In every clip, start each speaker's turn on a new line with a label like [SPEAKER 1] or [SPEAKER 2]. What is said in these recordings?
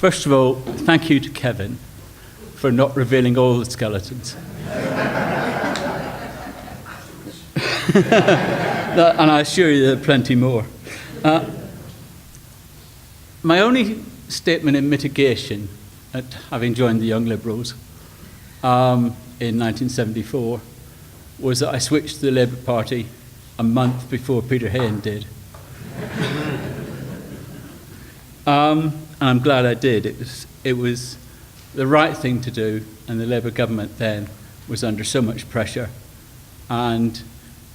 [SPEAKER 1] First of all, thank you to Kevin for not revealing all the skeletons. And I assure you there are plenty more. My only statement in mitigation at having joined the Young Liberals in 1974 was that I switched to the Labour Party a month before Peter Hain did. And I'm glad I did. It was the right thing to do, and the Labour government then was under so much pressure. And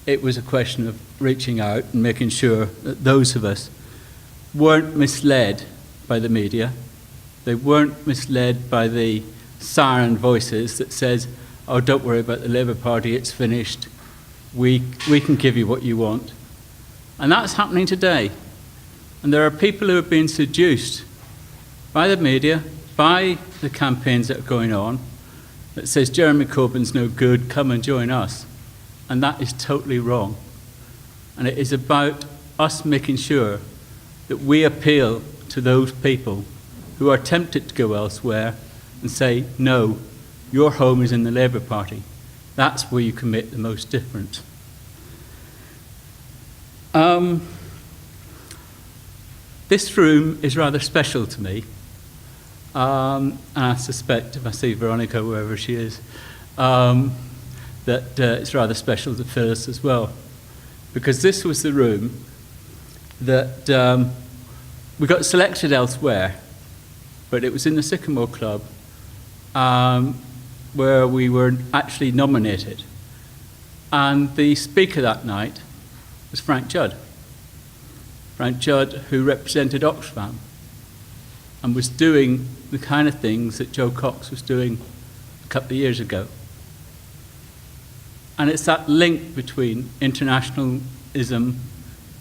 [SPEAKER 1] it was a question of reaching out and making sure that those of us weren't misled by the media. They weren't misled by the siren voices that says, oh, don't worry about the Labour Party, it's finished. We can give you what you want. And that's happening today. And there are people who are being seduced by the media, by the campaigns that are going on, that says Jeremy Corbyn's no good, come and join us. And that is totally wrong. And it is about us making sure that we appeal to those people who are tempted to go elsewhere and say, no, your home is in the Labour Party. That's where you can make the most difference. This room is rather special to me. And I suspect, if I see Veronica, wherever she is, that it's rather special to Phyllis as well. Because this was the room that we got selected elsewhere, but it was in the Sycamore Club where we were actually nominated. And the speaker that night was Frank Judd. Frank Judd, who represented Oxfam and was doing the kind of things that Joe Cox was doing a couple of years ago. And it's that link between internationalism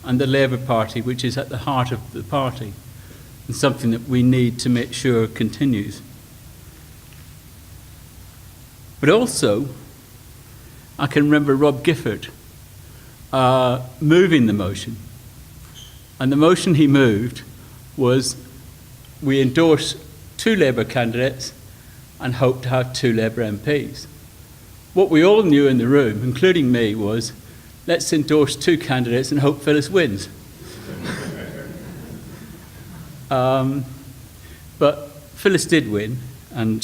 [SPEAKER 1] and the Labour Party, which is at the heart of the party, and something that we need to make sure continues. But also, I can remember Rob Gifford moving the motion. And the motion he moved was, we endorse 2 Labour candidates and hope to have 2 Labour MPs. What we all knew in the room, including me, was, let's endorse 2 candidates and hope Phyllis wins. But Phyllis did win, and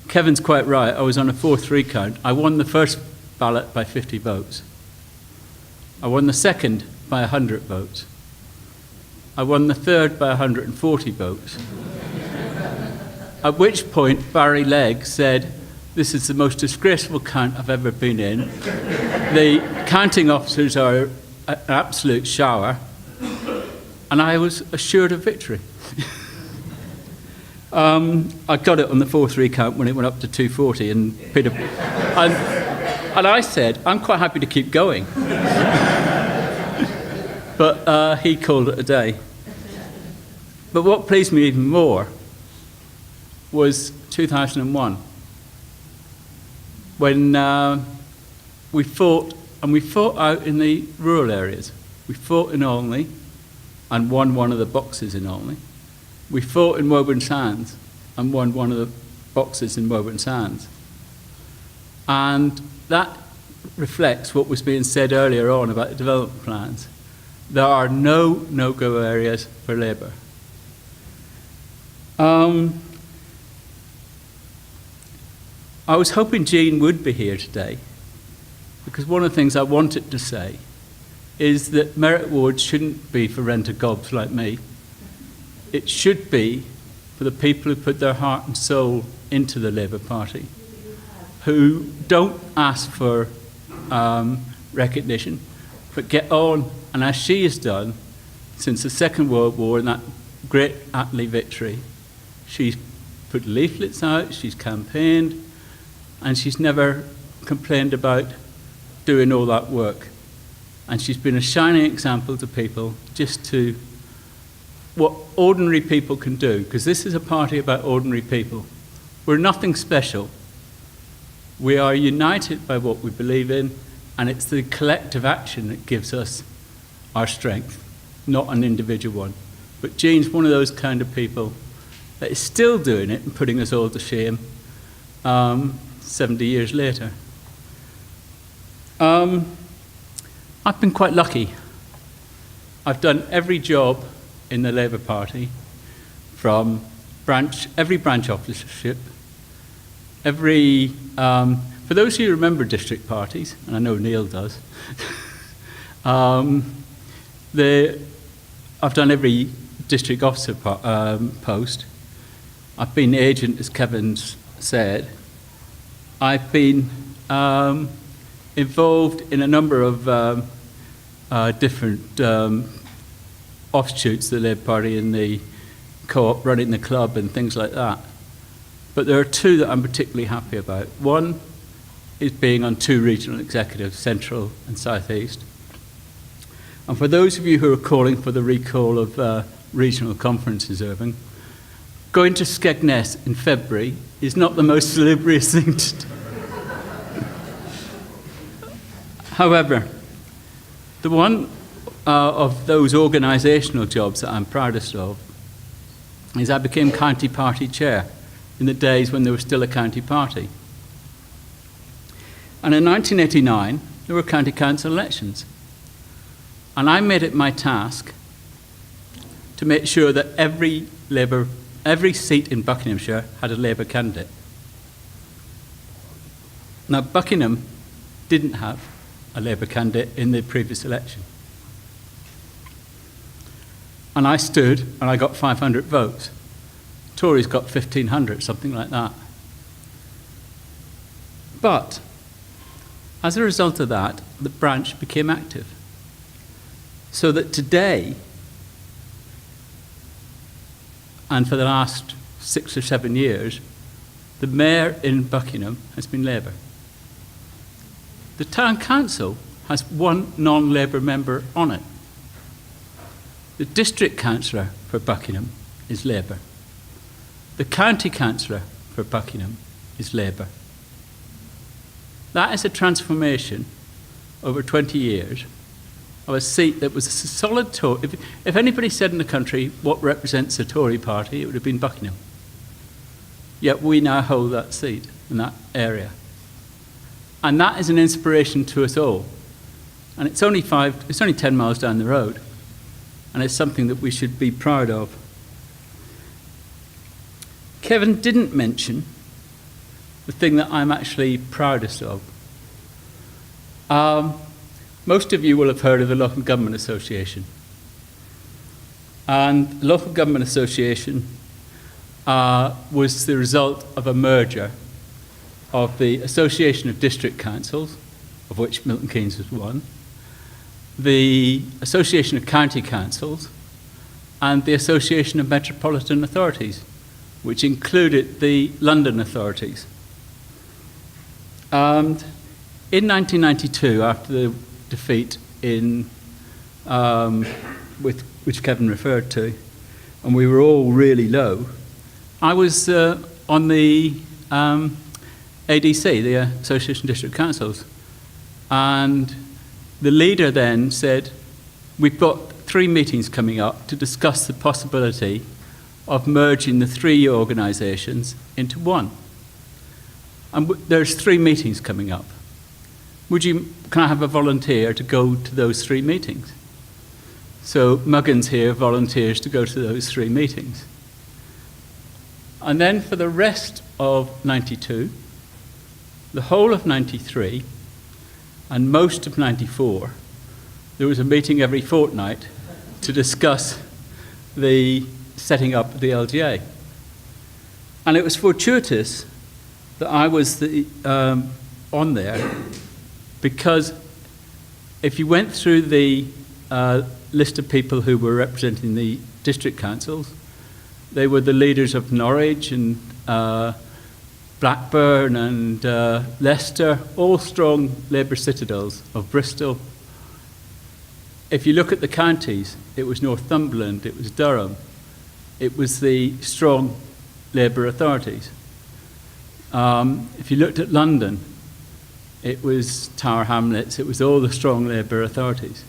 [SPEAKER 1] Kevin's quite right. I was on a 4-3 count. I won the first ballot by 50 votes. I won the second by 100 votes. I won the third by 140 votes. At which point Barry Legg said, this is the most disgraceful count I've ever been in. The counting officers are an absolute shower. And I was assured of victory. I got it on the 4-3 count when it went up to 240, and Peter, and I said, I'm quite happy to keep going. But he called it a day. But what pleased me even more was 2001, when we fought out in the rural areas. We fought in Olney and won one of the boxes in Olney. We fought in Woburn Sands and won one of the boxes in Woburn Sands. And that reflects what was being said earlier on about the development plans. There are no no-go areas for Labour. I was hoping Jean would be here today, because one of the things I wanted to say is that merit awards shouldn't be for rent-a-gobs like me. It should be for the people who put their heart and soul into the Labour Party, who don't ask for recognition, but get on, and as she has done since the Second World War and that great Attlee victory, she's put leaflets out, she's campaigned, and she's never complained about doing all that work. And she's been a shining example to people, just to what ordinary people can do, because this is a party about ordinary people. We're nothing special. We are united by what we believe in, and it's the collective action that gives us our strength, not an individual one. But Jean's one of those kind of people that is still doing it and putting us all to shame 70 years later. I've been quite lucky. I've done every job in the Labour Party, from every branch officership, for those who remember district parties, and I know Neil does, I've done every district officer post. I've been agent, as Kevin's said. I've been involved in a number of different offshoots of the Labour Party in the co-op, running the club and things like that. But there are two that I'm particularly happy about. One is being on two regional executives, Central and South East. And for those of you who are calling for the recall of regional conferences, Irving, going to Skegness in February is not the most salubrious thing to do. However, the one of those organisational jobs that I'm proudest of is I became county party chair in the days when there was still a county party. And in 1989, there were county council elections. And I made it my task to make sure that every seat in Buckinghamshire had a Labour candidate. Now, Buckingham didn't have a Labour candidate in the previous election. And I stood and I got 500 votes. Tories got 1,500, something like that. But as a result of that, the branch became active. So that today, and for the last 6 or 7 years, the mayor in Buckingham has been Labour. The town council has one non-Labour member on it. The district councillor for Buckingham is Labour. The county councillor for Buckingham is Labour. That is a transformation over 20 years of a seat that was a solid Tory. If anybody said in the country what represents the Tory party, it would have been Buckingham. Yet we now hold that seat in that area. And that is an inspiration to us all. And it's only 10 miles down the road. And it's something that we should be proud of. Kevin didn't mention the thing that I'm actually proudest of. Most of you will have heard of the Local Government Association. And the Local Government Association was the result of a merger of the Association of District Councils, of which Milton Keynes was one, the Association of County Councils, and the Association of Metropolitan Authorities, which included the London authorities. And in 1992, after the defeat which Kevin referred to, and we were all really low, I was on the ADC, the Association of District Councils, and the leader then said, we've got 3 meetings coming up to discuss the possibility of merging the 3 organisations into one. And there's 3 meetings coming up. Can I have a volunteer to go to those 3 meetings? So Muggins here volunteers to go to those 3 meetings. And then for the rest of 92, the whole of 93, and most of 94, there was a meeting every fortnight to discuss the setting up of the LGA. And it was fortuitous that I was on there, because if you went through the list of people who were representing the district councils, they were the leaders of Norwich and Blackburn and Leicester, all strong Labour citadels, of Bristol. If you look at the counties, it was Northumberland, it was Durham, it was the strong Labour authorities. If you looked at London, it was Tower Hamlets, it was all the strong Labour authorities.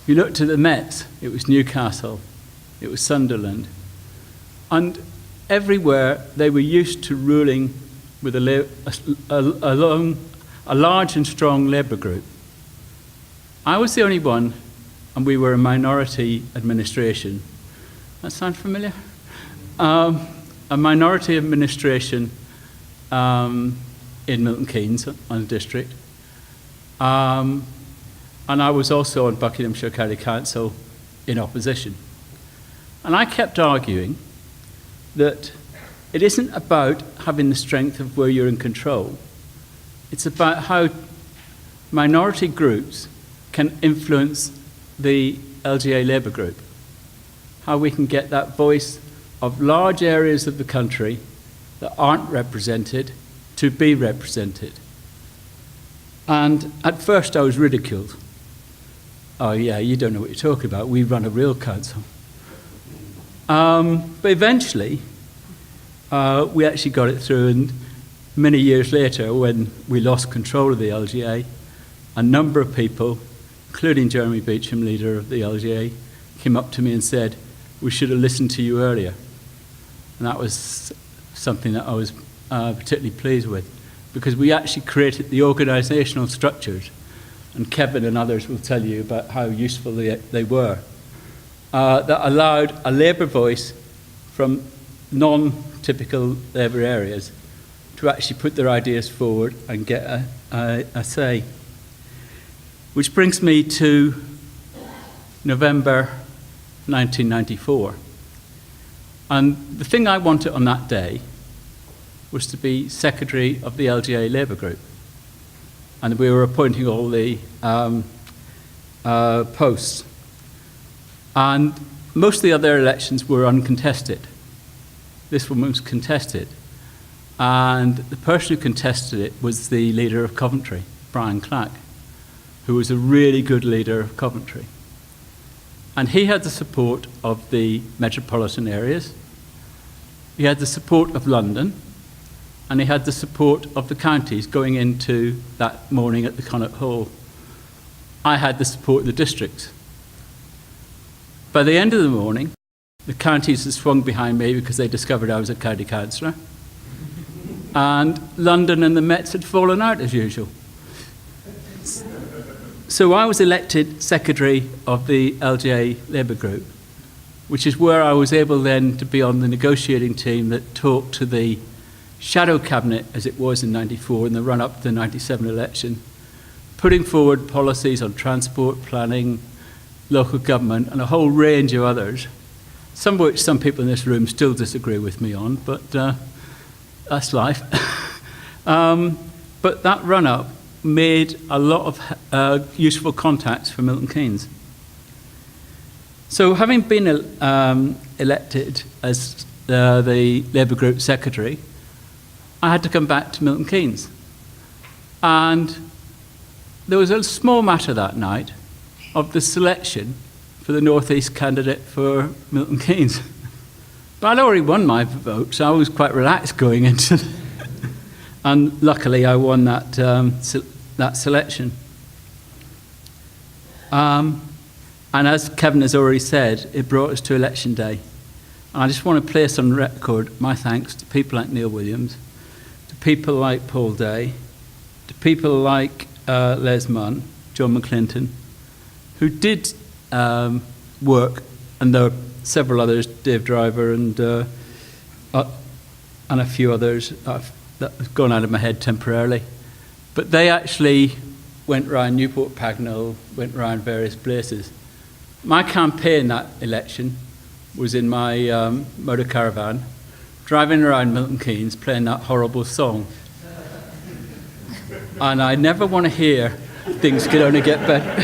[SPEAKER 1] If you looked at the Mets, it was Newcastle, it was Sunderland. And everywhere they were used to ruling with a large and strong Labour group. I was the only one, and we were a minority administration. That sound familiar? A minority administration in Milton Keynes on the district. And I was also on Buckinghamshire County Council in opposition. And I kept arguing that it isn't about having the strength of where you're in control. It's about how minority groups can influence the LGA Labour group. How we can get that voice of large areas of the country that aren't represented to be represented. And at first I was ridiculed. Oh yeah, you don't know what you're talking about. We run a real council. But eventually, we actually got it through, and many years later, when we lost control of the LGA, a number of people, including Jeremy Beecham, leader of the LGA, came up to me and said, we should have listened to you earlier. And that was something that I was particularly pleased with, because we actually created the organisational structures, and Kevin and others will tell you about how useful they were, that allowed a Labour voice from non-typical Labour areas to actually put their ideas forward and get a say. Which brings me to November 1994. And the thing I wanted on that day was to be secretary of the LGA Labour group. And we were appointing all the posts. And most of the other elections were uncontested. This one was contested. And the person who contested it was the leader of Coventry, Brian Clack, who was a really good leader of Coventry. And he had the support of the metropolitan areas, he had the support of London, and he had the support of the counties going into that morning at the Connaught Hall. I had the support of the districts. By the end of the morning, the counties had swung behind me because they discovered I was a county councillor. And London and the Mets had fallen out as usual. So I was elected secretary of the LGA Labour group, which is where I was able then to be on the negotiating team that talked to the shadow cabinet, as it was in '94 in the run-up to the '97 election, putting forward policies on transport, planning, local government, and a whole range of others, some of which some people in this room still disagree with me on, but that's life. But that run-up made a lot of useful contacts for Milton Keynes. So having been elected as the Labour Group Secretary, I had to come back to Milton Keynes. And there was a small matter that night of the selection for the North East candidate for Milton Keynes. But I'd already won my vote, so I was quite relaxed going into it. And luckily I won that, that selection. And as Kevin has already said, it brought us to election day. And I just want to place on record my thanks to people like Neil Williams, to people like Paul Day, to people like Les Munn, John McClinton, who did work, and there were several others, Dave Driver and a few others that have gone out of my head temporarily. But they actually went around Newport Pagnell, went around various places. My campaign that election was in my motor caravan, driving around Milton Keynes playing that horrible song. And I never want to hear things could only get better.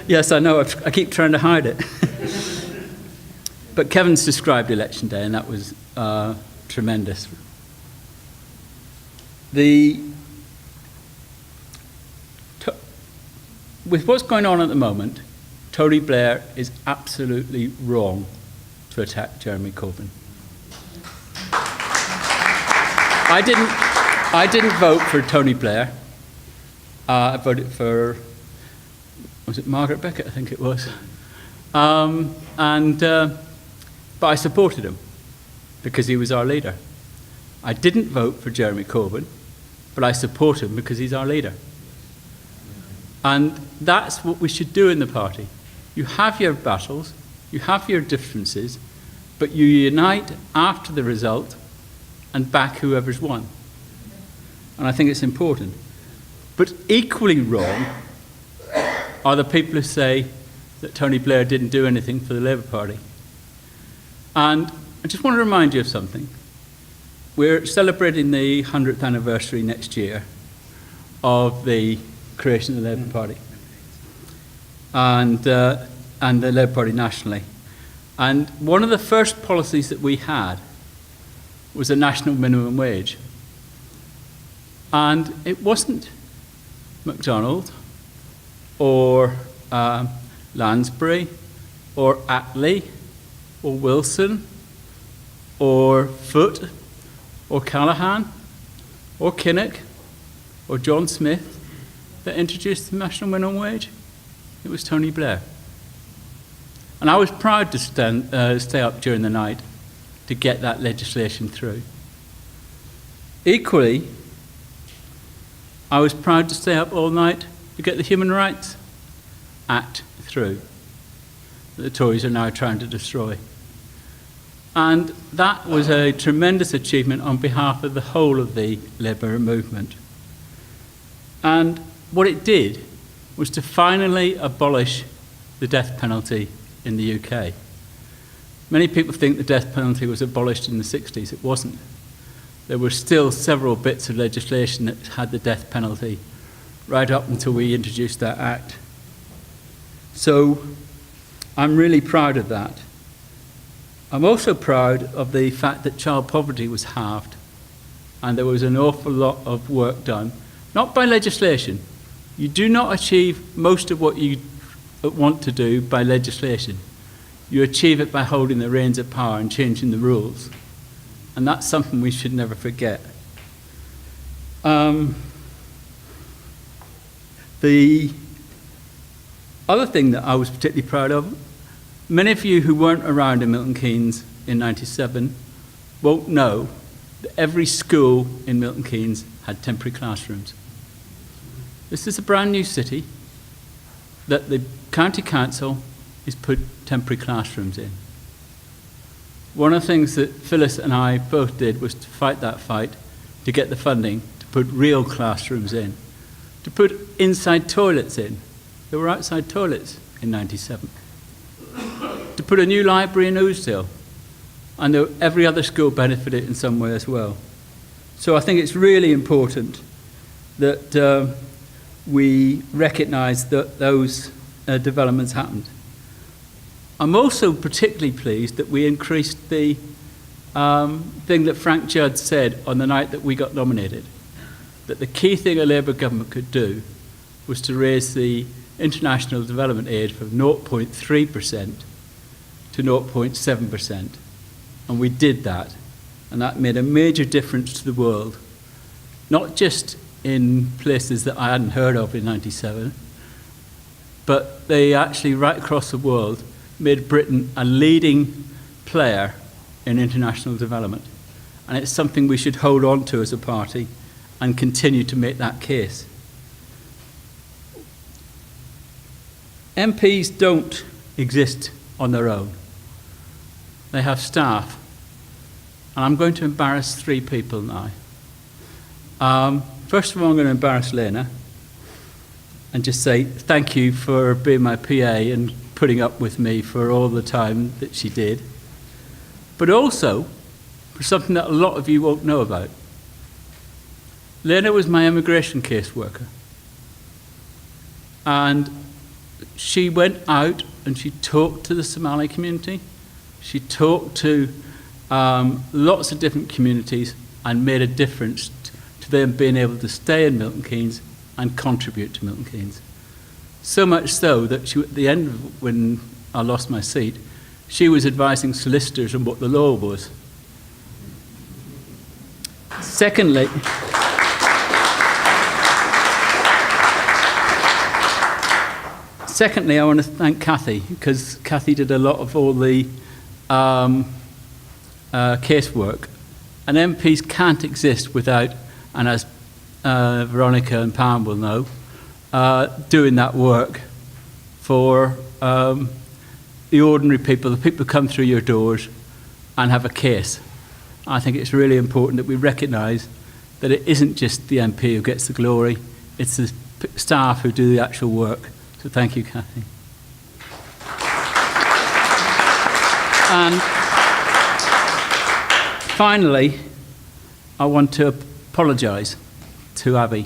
[SPEAKER 1] Yes, I know, I keep trying to hide it. But Kevin's described election day, and that was tremendous. With what's going on at the moment, Tony Blair is absolutely wrong to attack Jeremy Corbyn. I didn't vote for Tony Blair. I voted for was it Margaret Beckett, I think it was. But I supported him because he was our leader. I didn't vote for Jeremy Corbyn, but I support him because he's our leader. And that's what we should do in the party. You have your battles, you have your differences, but you unite after the result and back whoever's won. And I think it's important. But equally wrong are the people who say that Tony Blair didn't do anything for the Labour Party. And I just want to remind you of something. We're celebrating the 100th anniversary next year of the creation of the Labour Party and the Labour Party nationally. And one of the first policies that we had was a national minimum wage. And it wasn't MacDonald or Lansbury or Attlee or Wilson or Foote or Callaghan or Kinnock or John Smith that introduced the national minimum wage. It was Tony Blair. And I was proud to stay up during the night to get that legislation through. Equally, I was proud to stay up all night to get the Human Rights Act through that the Tories are now trying to destroy. And that was a tremendous achievement on behalf of the whole of the Labour movement. And what it did was to finally abolish the death penalty in the UK. Many people think the death penalty was abolished in the 60s. It wasn't. There were still several bits of legislation that had the death penalty right up until we introduced that act. So I'm really proud of that. I'm also proud of the fact that child poverty was halved, and there was an awful lot of work done, not by legislation. You do not achieve most of what you want to do by legislation. You achieve it by holding the reins of power and changing the rules. And that's something we should never forget. The other thing that I was particularly proud of, many of you who weren't around in Milton Keynes in '97 won't know that every school in Milton Keynes had temporary classrooms. This is a brand new city that the county council has put temporary classrooms in. One of the things that Phyllis and I both did was to fight that fight to get the funding to put real classrooms in, to put inside toilets in. There were outside toilets in '97. To put a new library in Ousdale, and every other school benefited in some way as well. So I think it's really important that we recognise that those developments happened. I'm also particularly pleased that we increased the thing that Frank Judd said on the night that we got nominated, that the key thing a Labour government could do was to raise the international development aid from 0.3% to 0.7%. And we did that. And that made a major difference to the world, not just in places that I hadn't heard of in '97, but they actually, right across the world, made Britain a leading player in international development. And it's something we should hold on to as a party and continue to make that case. MPs don't exist on their own. They have staff. And I'm going to embarrass three people now. First of all, I'm going to embarrass Lena and just say thank you for being my PA and putting up with me for all the time that she did. But also for something that a lot of you won't know about. Lena was my immigration caseworker. And she went out and she talked to the Somali community. She talked to lots of different communities and made a difference to them being able to stay in Milton Keynes and contribute to Milton Keynes. So much so that she, at the end of when I lost my seat, she was advising solicitors on what the law was. Secondly, Secondly, I want to thank Kathy, because Kathy did a lot of all the casework. And MPs can't exist without, and as Veronica and Pam will know, doing that work for the ordinary people, the people who come through your doors and have a case. I think it's really important that we recognise that it isn't just the MP who gets the glory, it's the staff who do the actual work. So thank you, Kathy. And finally, I want to apologise to Abby.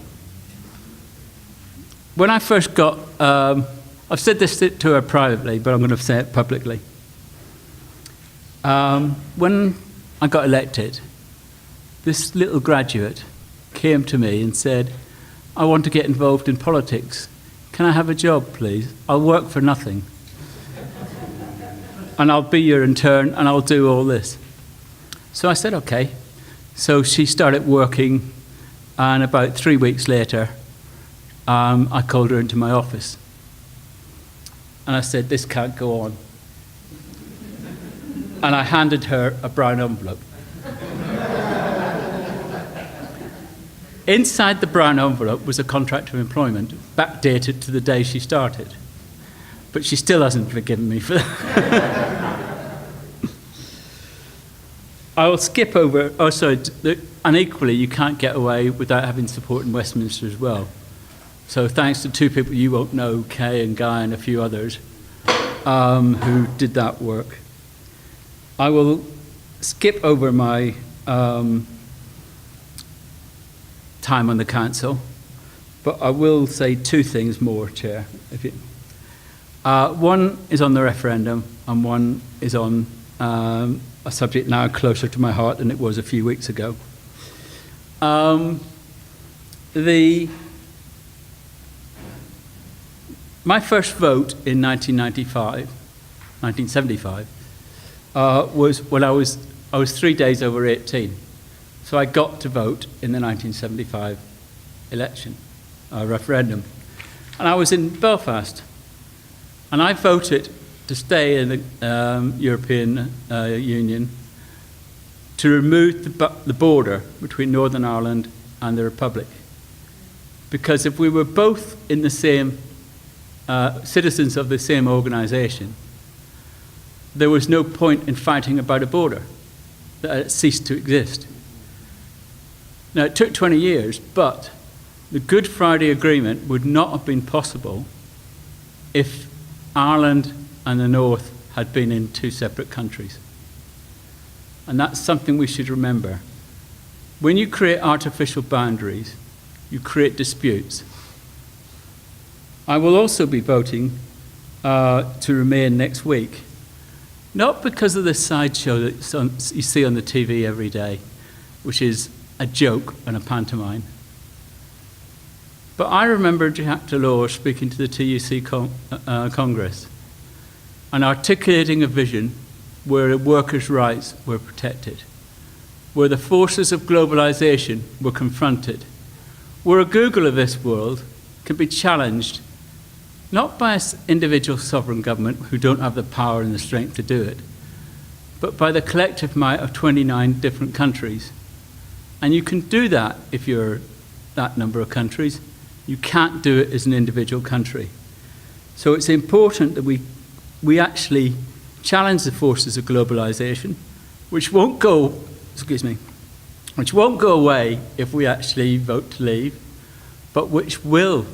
[SPEAKER 1] When I first got, I've said this to her privately, but I'm going to say it publicly. When I got elected, this little graduate came to me and said, I want to get involved in politics. Can I have a job, please? I'll work for nothing. And I'll be your intern, and I'll do all this. So I said, okay. So she started working, and about 3 weeks later, I called her into my office. And I said, this can't go on. And I handed her a brown envelope. Inside the brown envelope was a contract of employment, backdated to the day she started. But she still hasn't forgiven me for that. I will skip over, and equally you can't get away without having support in Westminster as well. So thanks to two people you won't know, Kay and Guy and a few others, who did that work. I will skip over my time on the council, but I will say two things more, Chair. One is on the referendum, and one is on a subject now closer to my heart than it was a few weeks ago. My first vote in 1975, was when I was 3 days over 18. So I got to vote in the 1975 election, referendum. And I was in Belfast. And I voted to stay in the European Union, to remove the border between Northern Ireland and the Republic. Because if we were both in the same, citizens of the same organisation, there was no point in fighting about a border, that it ceased to exist. Now, it took 20 years, but the Good Friday Agreement would not have been possible if Ireland and the North had been in two separate countries. And that's something we should remember. When you create artificial boundaries, you create disputes. I will also be voting to remain next week, not because of the sideshow that you see on the TV every day, which is a joke and a pantomime. But I remember Jacques Delors speaking to the TUC Congress and articulating a vision where workers' rights were protected, where the forces of globalization were confronted, where a Google of this world can be challenged not by an individual sovereign government who don't have the power and the strength to do it, but by the collective might of 29 different countries. And you can do that if you're that number of countries. You can't do it as an individual country. So it's important that we actually challenge the forces of globalization, which won't go away if we actually vote to leave, but which will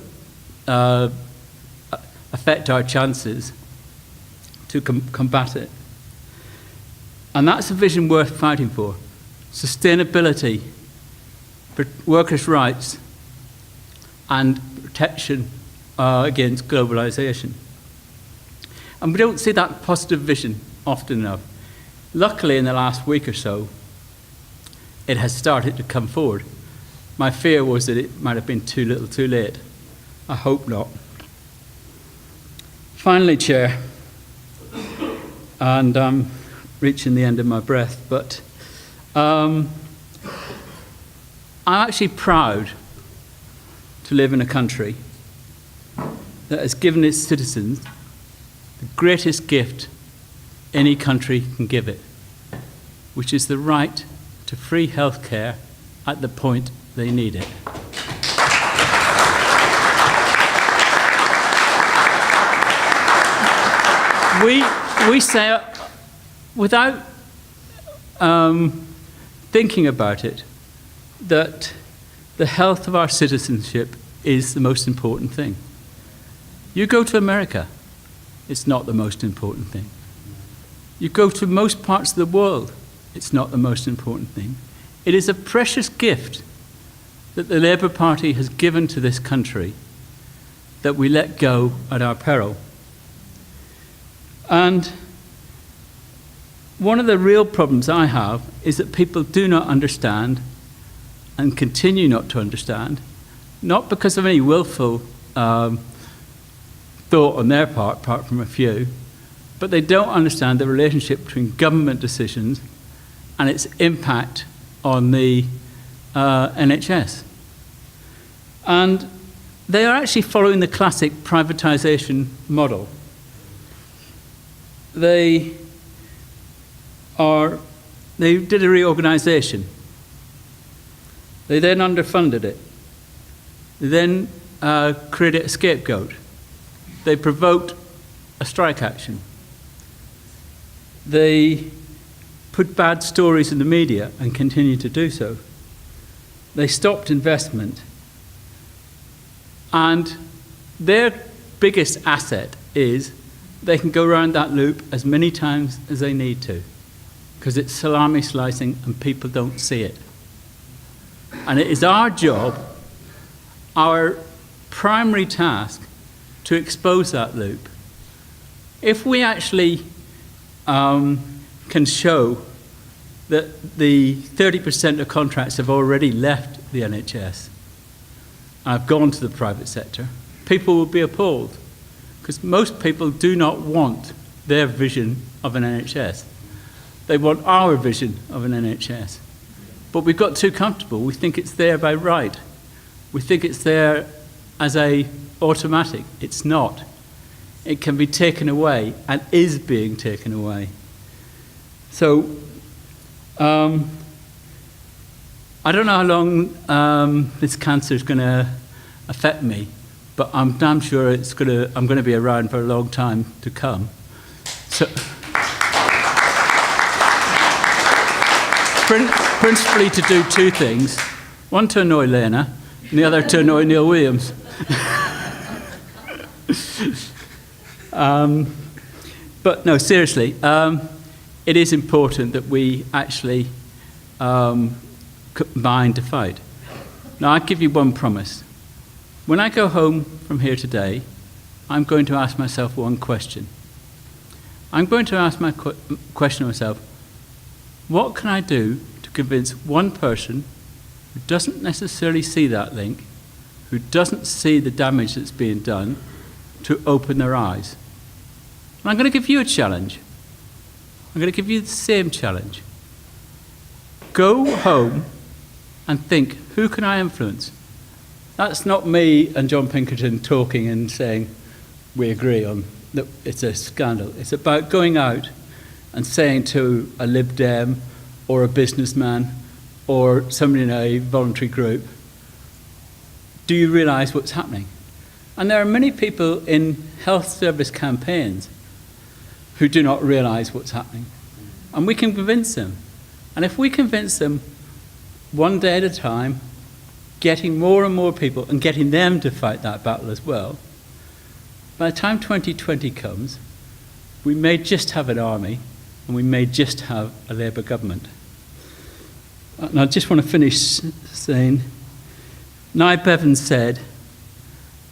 [SPEAKER 1] affect our chances to combat it. And that's a vision worth fighting for. Sustainability, workers' rights, and protection against globalization. And we don't see that positive vision often enough. Luckily, in the last week or so, it has started to come forward. My fear was that it might have been too little too late. I hope not. Finally, Chair, and I'm reaching the end of my breath, but I'm actually proud to live in a country that has given its citizens the greatest gift any country can give it, which is the right to free health care at the point they need it. We say, without thinking about it, that the health of our citizenship is the most important thing. You go to America, it's not the most important thing. You go to most parts of the world, it's not the most important thing. It is a precious gift that the Labour Party has given to this country that we let go at our peril. And one of the real problems I have is that people do not understand and continue not to understand, not because of any willful thought on their part, apart from a few, but they don't understand the relationship between government decisions and its impact on the NHS. And they are actually following the classic privatisation model. They did a reorganisation. They then underfunded it. They then created a scapegoat. They provoked a strike action. They put bad stories in the media and continue to do so. They stopped investment. And their biggest asset is they can go around that loop as many times as they need to, because it's salami slicing and people don't see it. And it is our job, our primary task, to expose that loop. If we actually can show that the 30% of contracts have already left the NHS and have gone to the private sector, people will be appalled, because most people do not want their vision of an NHS. They want our vision of an NHS. But we've got too comfortable. We think it's there by right. We think it's there as a automatic. It's not. It can be taken away and is being taken away. So I don't know how long this cancer is going to affect me, but I'm damn sure I'm going to be around for a long time to come. So, principally to do two things. One, to annoy Lena, and the other to annoy Neil Williams. But no, seriously, it is important that we actually combine to fight. Now, I give you one promise. When I go home from here today, I'm going to ask myself one question. I'm going to ask my question of myself, what can I do to convince one person who doesn't necessarily see that link, who doesn't see the damage that's being done, to open their eyes? And I'm going to give you a challenge. I'm going to give you the same challenge. Go home and think, who can I influence? That's not me and John Pinkerton talking and saying, we agree on that it's a scandal. It's about going out and saying to a Lib Dem or a businessman or somebody in a voluntary group, do you realise what's happening? And there are many people in health service campaigns who do not realise what's happening. And we can convince them. And if we convince them one day at a time, getting more and more people and getting them to fight that battle as well, by the time 2020 comes, we may just have an army and we may just have a Labour government. And I just want to finish saying, Nye Bevan said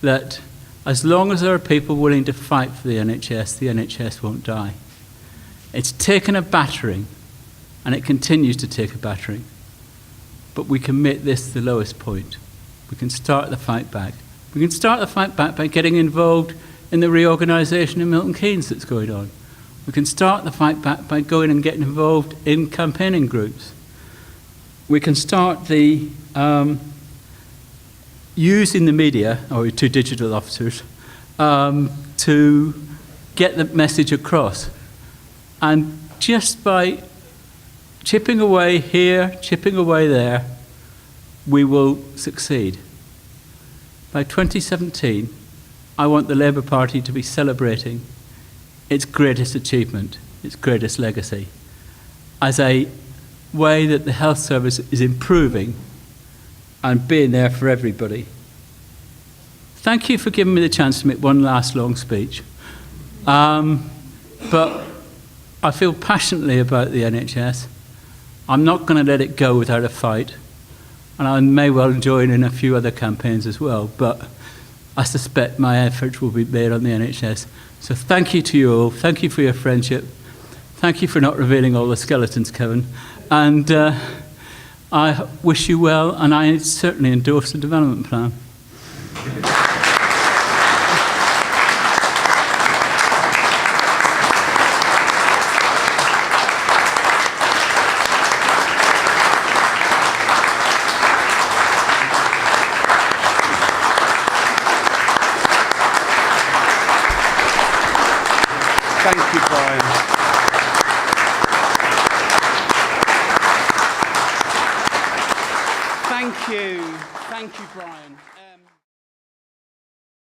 [SPEAKER 1] that as long as there are people willing to fight for the NHS won't die. It's taken a battering, and it continues to take a battering. But we can make this the lowest point. We can start the fight back. We can start the fight back by getting involved in the reorganisation in Milton Keynes that's going on. We can start the fight back by going and getting involved in campaigning groups. We can start the using the media, or two digital officers, to get the message across. And just by chipping away here, chipping away there, we will succeed. By 2017, I want the Labour Party to be celebrating its greatest achievement, its greatest legacy, as a way that the health service is improving and being there for everybody. Thank you for giving me the chance to make one last long speech. But I feel passionately about the NHS. I'm not going to let it go without a fight. And I may well join in a few other campaigns as well, but I suspect my efforts will be made on the NHS. So thank you to you all. Thank you for your friendship. Thank you for not revealing all the skeletons, Kevin. And I wish you well, and I certainly endorse the development plan.
[SPEAKER 2] Thank you, Brian. Thank you, Brian.